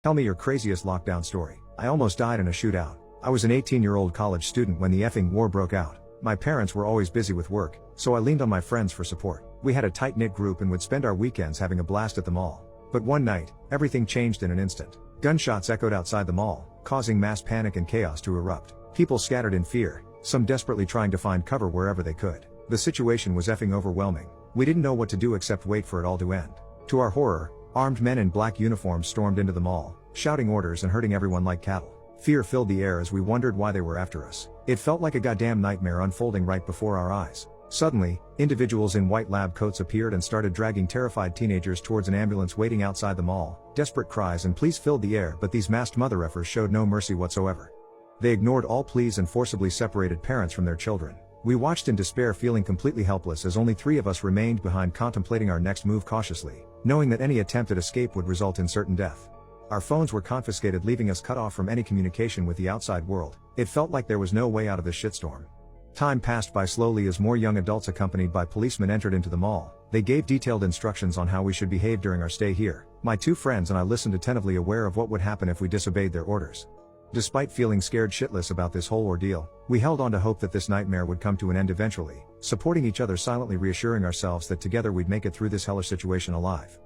Tell me your craziest lockdown story. I almost died in a shootout. I was an 18-year-old college student when the effing war broke out. My parents were always busy with work, so I leaned on my friends for support. We had a tight-knit group and would spend our weekends having a blast at the mall. But one night, everything changed in an instant. Gunshots echoed outside the mall, causing mass panic and chaos to erupt. People scattered in fear, some desperately trying to find cover wherever they could. The situation was effing overwhelming. We didn't know what to do except wait for it all to end. To our horror, armed men in black uniforms stormed into the mall, shouting orders and herding everyone like cattle. Fear filled the air as we wondered why they were after us. It felt like a goddamn nightmare unfolding right before our eyes. Suddenly, individuals in white lab coats appeared and started dragging terrified teenagers towards an ambulance waiting outside the mall. Desperate cries and pleas filled the air, but these masked mother effers showed no mercy whatsoever. They ignored all pleas and forcibly separated parents from their children. We watched in despair, feeling completely helpless as only 3 of us remained behind, contemplating our next move cautiously, knowing that any attempt at escape would result in certain death. Our phones were confiscated, leaving us cut off from any communication with the outside world. It felt like there was no way out of this shitstorm. Time passed by slowly as more young adults accompanied by policemen entered into the mall. They gave detailed instructions on how we should behave during our stay here. My 2 friends and I listened attentively, aware of what would happen if we disobeyed their orders. Despite feeling scared shitless about this whole ordeal, we held on to hope that this nightmare would come to an end eventually, supporting each other silently, reassuring ourselves that together we'd make it through this hellish situation alive.